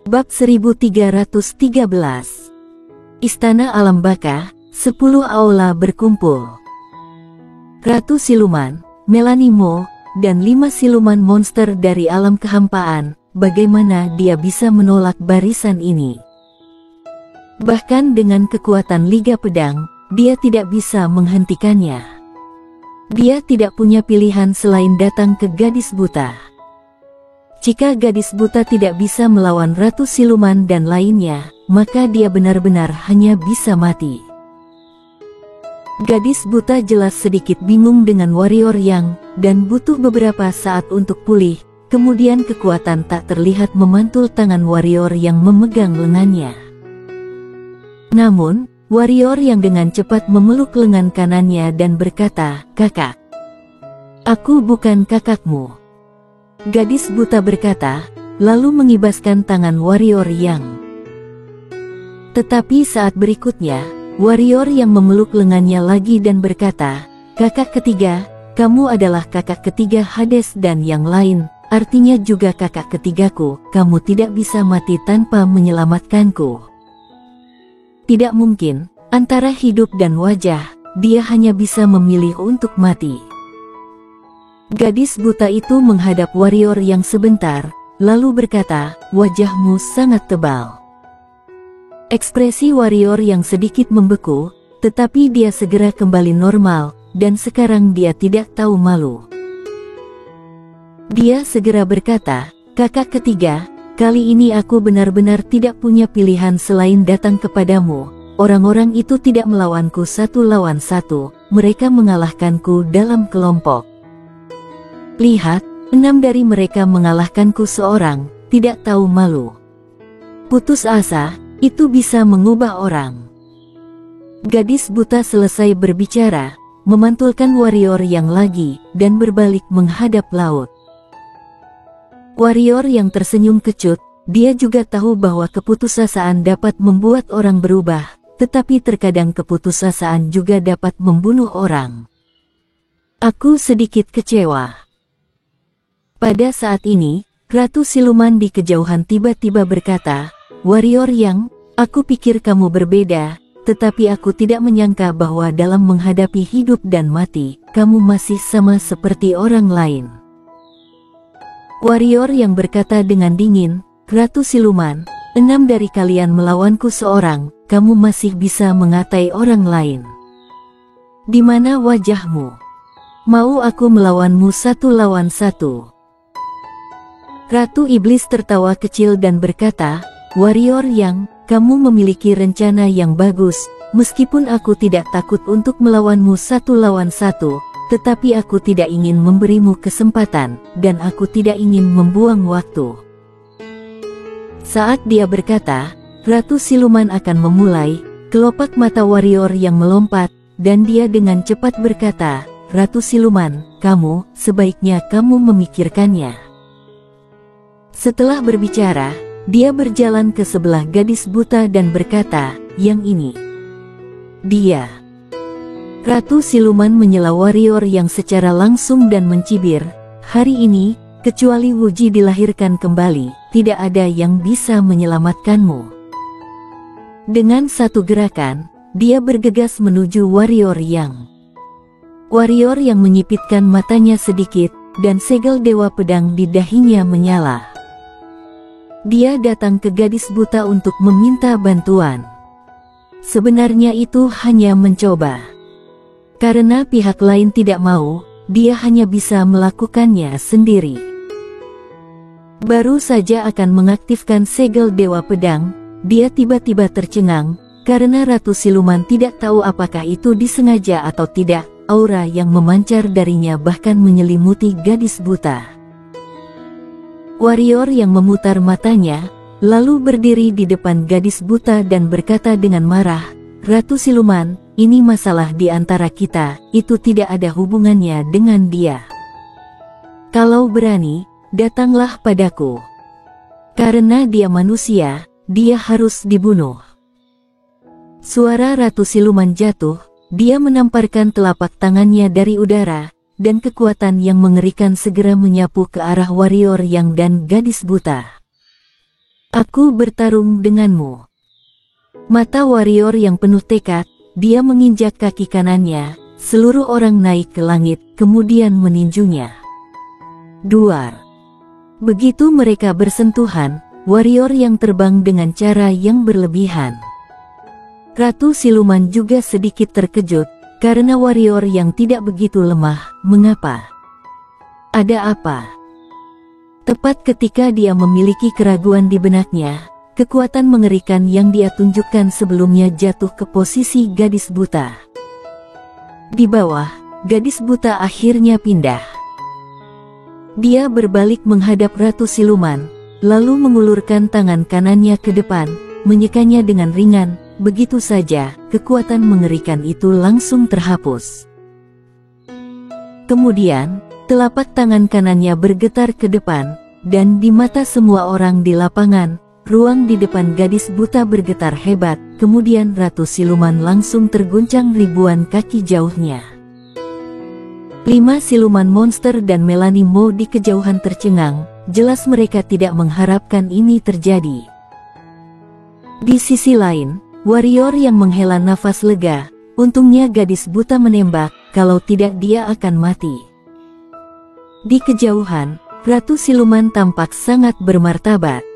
Bab 1313. Istana Alam Baka, 10 aula berkumpul. Ratu Siluman, Melanimo, dan 5 siluman monster dari alam kehampaan, bagaimana dia bisa menolak barisan ini? Bahkan dengan kekuatan Liga Pedang, dia tidak bisa menghentikannya. Dia tidak punya pilihan selain datang ke gadis buta. Jika gadis buta tidak bisa melawan Ratu Siluman dan lainnya, maka dia benar-benar hanya bisa mati. Gadis buta jelas sedikit bingung dengan warrior yang, dan butuh beberapa saat untuk pulih, kemudian kekuatan tak terlihat memantul tangan warrior yang memegang lengannya. Namun, warrior yang dengan cepat memeluk lengan kanannya dan berkata, "Kakak, aku bukan kakakmu." Gadis buta berkata, lalu mengibaskan tangan warrior yang. Tetapi saat berikutnya, warrior yang memeluk lengannya lagi dan berkata, "Kakak ketiga, kamu adalah kakak ketiga Hades dan yang lain, artinya juga kakak ketigaku, kamu tidak bisa mati tanpa menyelamatkanku." Tidak mungkin, antara hidup dan wajah, dia hanya bisa memilih untuk mati. Gadis buta itu menghadap warrior yang sebentar, lalu berkata, "Wajahmu sangat tebal." Ekspresi warrior yang sedikit membeku, tetapi dia segera kembali normal, dan sekarang dia tidak tahu malu. Dia segera berkata, "Kakak ketiga, kali ini aku benar-benar tidak punya pilihan selain datang kepadamu. Orang-orang itu tidak melawanku 1 lawan 1, mereka mengalahkanku dalam kelompok. Lihat, 6 dari mereka mengalahkanku seorang, tidak tahu malu. Putus asa, itu bisa mengubah orang." Gadis buta selesai berbicara, memantulkan warrior yang lagi, dan berbalik menghadap laut. Warrior yang tersenyum kecut, dia juga tahu bahwa keputusasaan dapat membuat orang berubah, tetapi terkadang keputusasaan juga dapat membunuh orang. "Aku sedikit kecewa." Pada saat ini, Ratu Siluman di kejauhan tiba-tiba berkata, "Warrior yang, aku pikir kamu berbeda, tetapi aku tidak menyangka bahwa dalam menghadapi hidup dan mati, kamu masih sama seperti orang lain." Warrior yang berkata dengan dingin, "Ratu Siluman, 6 dari kalian melawanku seorang, kamu masih bisa mengatai orang lain. Di mana wajahmu? Mau aku melawanmu 1 lawan 1? Ratu Iblis tertawa kecil dan berkata, "Warrior yang, kamu memiliki rencana yang bagus, meskipun aku tidak takut untuk melawanmu 1 lawan 1, tetapi aku tidak ingin memberimu kesempatan, dan aku tidak ingin membuang waktu." Saat dia berkata, Ratu Siluman akan memulai, kelopak mata warrior yang melompat, dan dia dengan cepat berkata, "Ratu Siluman, kamu, sebaiknya kamu memikirkannya." Setelah berbicara, dia berjalan ke sebelah gadis buta dan berkata, "Yang ini. Dia." Ratu Siluman menyela warrior yang secara langsung dan mencibir, "Hari ini, kecuali Wuji dilahirkan kembali, tidak ada yang bisa menyelamatkanmu." Dengan satu gerakan, dia bergegas menuju warrior yang. Warrior yang menyipitkan matanya sedikit, dan segel dewa pedang di dahinya menyala. Dia datang ke gadis buta untuk meminta bantuan. Sebenarnya itu hanya mencoba. Karena pihak lain tidak mau, dia hanya bisa melakukannya sendiri. Baru saja akan mengaktifkan segel dewa pedang, dia tiba-tiba tercengang, karena Ratu Siluman tidak tahu apakah itu disengaja atau tidak, aura yang memancar darinya bahkan menyelimuti gadis buta. Warrior yang memutar matanya, lalu berdiri di depan gadis buta dan berkata dengan marah, "Ratu Siluman, ini masalah di antara kita, itu tidak ada hubungannya dengan dia. Kalau berani, datanglah padaku. Karena dia manusia, dia harus dibunuh." Suara Ratu Siluman jatuh, dia menamparkan telapak tangannya dari udara, dan kekuatan yang mengerikan segera menyapu ke arah warrior yang dan gadis buta. Aku bertarung denganmu. Mata warrior yang penuh tekad, dia menginjak kaki kanannya, seluruh orang naik ke langit, kemudian meninjunya. Duar. Begitu mereka bersentuhan, warrior yang terbang dengan cara yang berlebihan. Ratu Siluman juga sedikit terkejut, karena warrior yang tidak begitu lemah. Mengapa? Ada apa? Tepat ketika dia memiliki keraguan di benaknya, kekuatan mengerikan yang dia tunjukkan sebelumnya jatuh ke posisi gadis buta. Di bawah, gadis buta akhirnya pindah. Dia berbalik menghadap Ratu Siluman, lalu mengulurkan tangan kanannya ke depan, menyekanya dengan ringan. Begitu saja, kekuatan mengerikan itu langsung terhapus. Kemudian, telapak tangan kanannya bergetar ke depan, dan di mata semua orang di lapangan, ruang di depan gadis buta bergetar hebat. Kemudian Ratu Siluman langsung terguncang ribuan kaki jauhnya. 5 siluman monster dan Melanie Mo di kejauhan tercengang, jelas mereka tidak mengharapkan ini terjadi. Di sisi lain, warrior yang menghela nafas lega, untungnya gadis buta menembak, kalau tidak dia akan mati. Di kejauhan, Ratu Siluman tampak sangat bermartabat.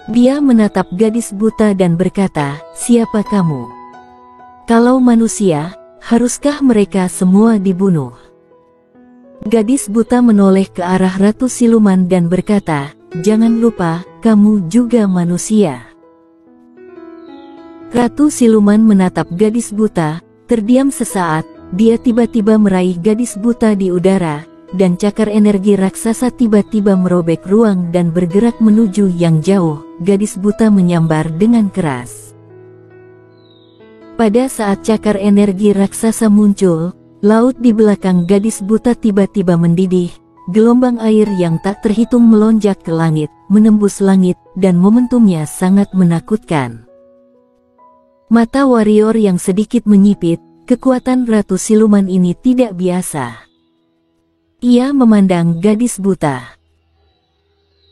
Dia menatap gadis buta dan berkata, "Siapa kamu? Kalau manusia, haruskah mereka semua dibunuh?" Gadis buta menoleh ke arah Ratu Siluman dan berkata, "Jangan lupa, kamu juga manusia." Ratu Siluman menatap gadis buta, terdiam sesaat, dia tiba-tiba meraih gadis buta di udara, dan cakar energi raksasa tiba-tiba merobek ruang dan bergerak menuju yang jauh. Gadis buta menyambar dengan keras. Pada saat cakar energi raksasa muncul, laut di belakang gadis buta tiba-tiba mendidih. Gelombang air yang tak terhitung melonjak ke langit, menembus langit, dan momentumnya sangat menakutkan. Mata warrior yang sedikit menyipit, kekuatan Ratu Siluman ini tidak biasa. Ia memandang gadis buta.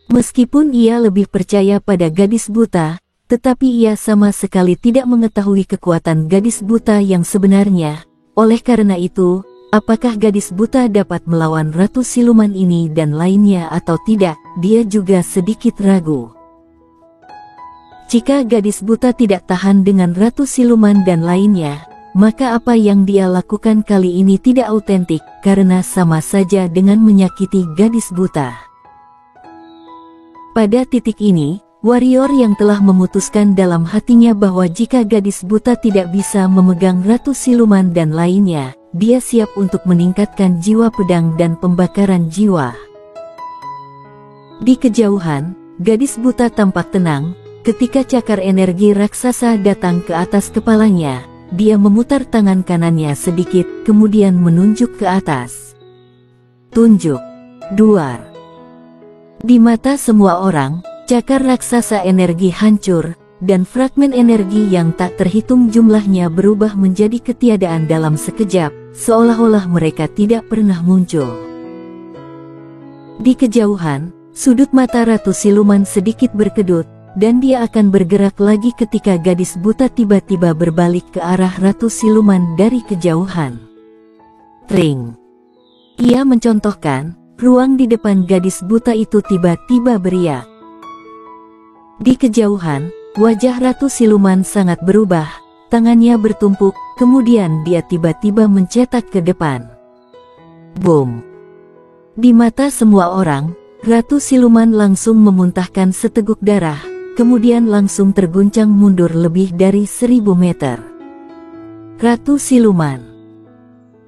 Meskipun ia lebih percaya pada gadis buta, tetapi ia sama sekali tidak mengetahui kekuatan gadis buta yang sebenarnya. Oleh karena itu, apakah gadis buta dapat melawan Ratu Siluman ini dan lainnya atau tidak, dia juga sedikit ragu. Jika gadis buta tidak tahan dengan Ratu Siluman dan lainnya, maka apa yang dia lakukan kali ini tidak autentik, karena sama saja dengan menyakiti gadis buta. Pada titik ini, warrior yang telah memutuskan dalam hatinya bahwa jika gadis buta tidak bisa memegang Ratu Siluman dan lainnya, dia siap untuk meningkatkan jiwa pedang dan pembakaran jiwa. Di kejauhan, gadis buta tampak tenang, ketika cakar energi raksasa datang ke atas kepalanya, dia memutar tangan kanannya sedikit, kemudian menunjuk ke atas. Tunjuk. Duar. Di mata semua orang, cakar raksasa energi hancur, dan fragmen energi yang tak terhitung jumlahnya berubah menjadi ketiadaan dalam sekejap, seolah-olah mereka tidak pernah muncul. Di kejauhan, sudut mata Ratu Siluman sedikit berkedut, dan dia akan bergerak lagi ketika gadis buta tiba-tiba berbalik ke arah Ratu Siluman dari kejauhan. Ring. Ia mencontohkan, ruang di depan gadis buta itu tiba-tiba beriak. Di kejauhan, wajah Ratu Siluman sangat berubah, tangannya bertumpuk, kemudian dia tiba-tiba mencetak ke depan. Boom! Di mata semua orang, Ratu Siluman langsung memuntahkan seteguk darah, kemudian langsung terguncang mundur lebih dari 1000 meter. Ratu Siluman.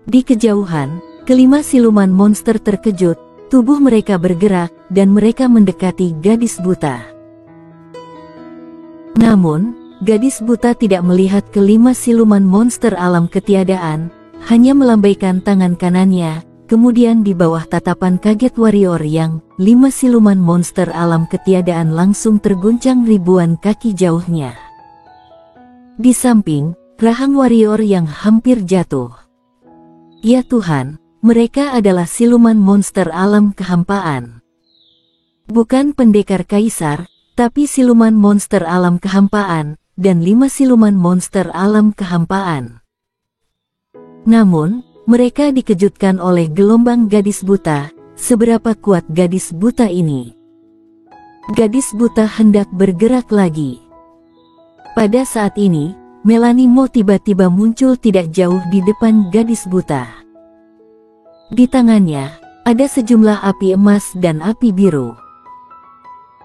Di kejauhan, kelima siluman monster terkejut, tubuh mereka bergerak, dan mereka mendekati gadis buta. Namun, gadis buta tidak melihat kelima siluman monster alam ketiadaan, hanya melambaikan tangan kanannya, kemudian di bawah tatapan kaget warrior yang 5 siluman monster alam ketiadaan langsung terguncang ribuan kaki jauhnya. Di samping, rahang warrior yang hampir jatuh. Ya Tuhan, mereka adalah siluman monster alam kehampaan. Bukan pendekar kaisar, tapi siluman monster alam kehampaan, dan 5 siluman monster alam kehampaan. Namun, mereka dikejutkan oleh gelombang gadis buta. Seberapa kuat gadis buta ini? Gadis buta hendak bergerak lagi. Pada saat ini, Melanie Mo tiba-tiba muncul tidak jauh di depan gadis buta. Di tangannya, ada sejumlah api emas dan api biru.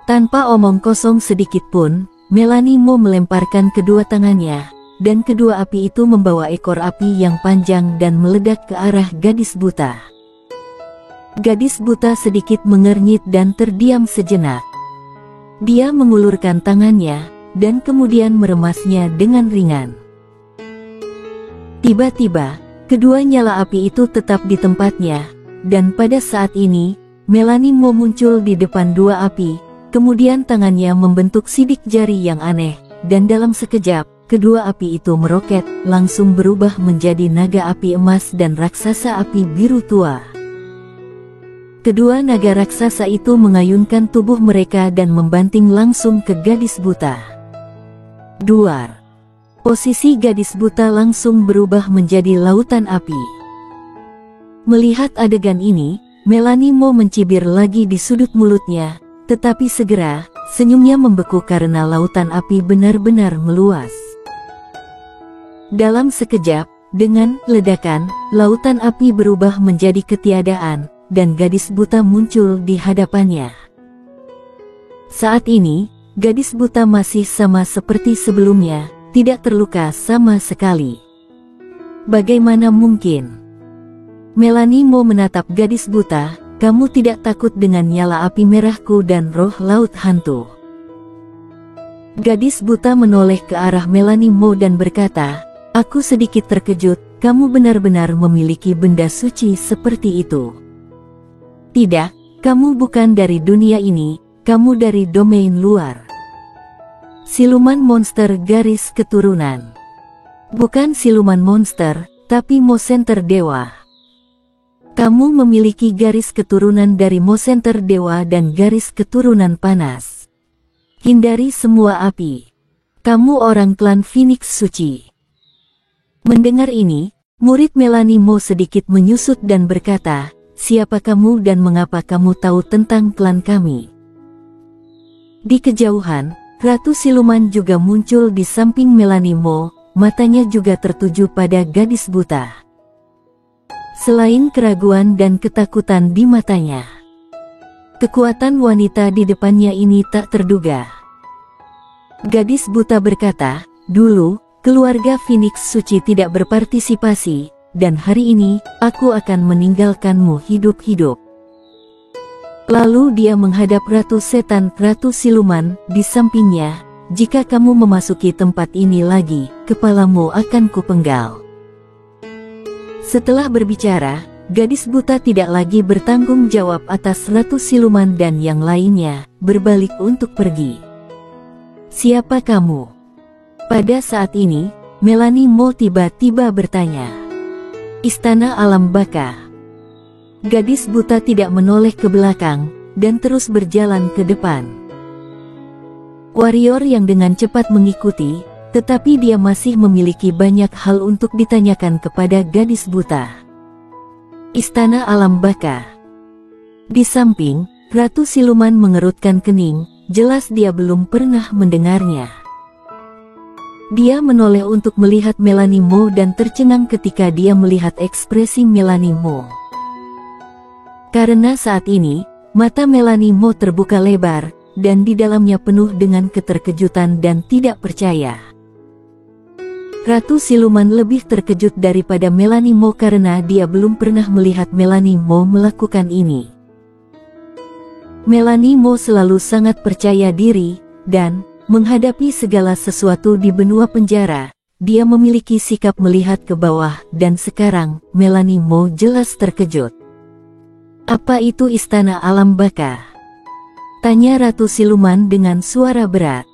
Tanpa omong kosong sedikit pun, Melanie Mo melemparkan kedua tangannya, dan kedua api itu membawa ekor api yang panjang dan meledak ke arah gadis buta. Gadis buta sedikit mengernyit dan terdiam sejenak. Dia mengulurkan tangannya, dan kemudian meremasnya dengan ringan. Tiba-tiba, kedua nyala api itu tetap di tempatnya, dan pada saat ini, Melanie Mo muncul di depan dua api, kemudian tangannya membentuk sidik jari yang aneh, dan dalam sekejap, kedua api itu meroket, langsung berubah menjadi naga api emas dan raksasa api biru tua. Kedua naga raksasa itu mengayunkan tubuh mereka dan membanting langsung ke gadis buta. Duar. Posisi gadis buta langsung berubah menjadi lautan api. Melihat adegan ini, Melanie Mo mencibir lagi di sudut mulutnya, tetapi segera, senyumnya membeku karena lautan api benar-benar meluas. Dalam sekejap, dengan ledakan, lautan api berubah menjadi ketiadaan, dan gadis buta muncul di hadapannya. Saat ini, gadis buta masih sama seperti sebelumnya, tidak terluka sama sekali. Bagaimana mungkin? Melanie Mo menatap gadis buta, kamu tidak takut dengan nyala api merahku dan roh laut hantu? Gadis buta menoleh ke arah Melanie Mo dan berkata, aku sedikit terkejut, kamu benar-benar memiliki benda suci seperti itu. Tidak, kamu bukan dari dunia ini, kamu dari domain luar. Siluman monster garis keturunan. Bukan siluman monster, tapi Mosenter Dewa. Kamu memiliki garis keturunan dari Mosenter Dewa dan garis keturunan panas. Hindari semua api. Kamu orang klan Phoenix Suci. Mendengar ini, murid Melanie Mo sedikit menyusut dan berkata, siapa kamu dan mengapa kamu tahu tentang klan kami? Di kejauhan, Ratu Siluman juga muncul di samping Melanie Mo, matanya juga tertuju pada gadis buta. Selain keraguan dan ketakutan di matanya, kekuatan wanita di depannya ini tak terduga. Gadis buta berkata, dulu, keluarga Phoenix Suci tidak berpartisipasi, dan hari ini, aku akan meninggalkanmu hidup-hidup. Lalu dia menghadap Ratu Setan, Ratu Siluman, di sampingnya, jika kamu memasuki tempat ini lagi, kepalamu akan kupenggal. Setelah berbicara, gadis buta tidak lagi bertanggung jawab atas Ratu Siluman dan yang lainnya, berbalik untuk pergi. Siapa kamu? Pada saat ini, Melanie Mo tiba-tiba bertanya. Istana Alam Baka. Gadis buta tidak menoleh ke belakang, dan terus berjalan ke depan. Warrior yang dengan cepat mengikuti, tetapi dia masih memiliki banyak hal untuk ditanyakan kepada gadis buta. Istana Alam Baka. Di samping, Ratu Siluman mengerutkan kening, jelas dia belum pernah mendengarnya. Dia menoleh untuk melihat Melanie Mo dan tercengang ketika dia melihat ekspresi Melanie Mo. Karena saat ini, mata Melanie Mo terbuka lebar, dan di dalamnya penuh dengan keterkejutan dan tidak percaya. Ratu Siluman lebih terkejut daripada Melanie Mo karena dia belum pernah melihat Melanie Mo melakukan ini. Melanie Mo selalu sangat percaya diri, dan menghadapi segala sesuatu di benua penjara, dia memiliki sikap melihat ke bawah dan sekarang, Melanie Mo jelas terkejut. Apa itu Istana Alam Baka? Tanya Ratu Siluman dengan suara berat.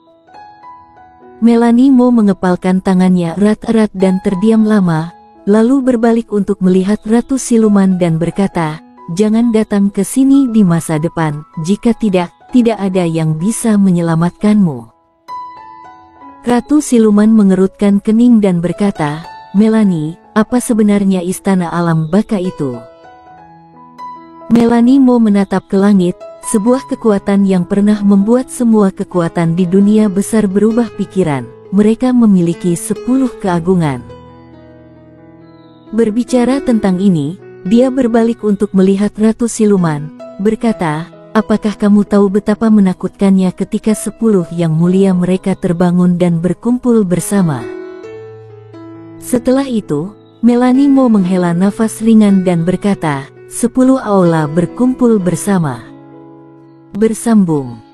Melanie Mo mengepalkan tangannya erat-erat dan terdiam lama, lalu berbalik untuk melihat Ratu Siluman dan berkata, jangan datang ke sini di masa depan, jika tidak tidak ada yang bisa menyelamatkanmu. Ratu Siluman mengerutkan kening dan berkata, Melanie, apa sebenarnya istana alam baka itu? Melanie Mo menatap ke langit, sebuah kekuatan yang pernah membuat semua kekuatan di dunia besar berubah pikiran. Mereka memiliki 10 keagungan. Berbicara tentang ini, dia berbalik untuk melihat Ratu Siluman, berkata, apakah kamu tahu betapa menakutkannya ketika 10 yang mulia mereka terbangun dan berkumpul bersama? Setelah itu, Melanie Mo menghela nafas ringan dan berkata, 10 aula berkumpul bersama. Bersambung.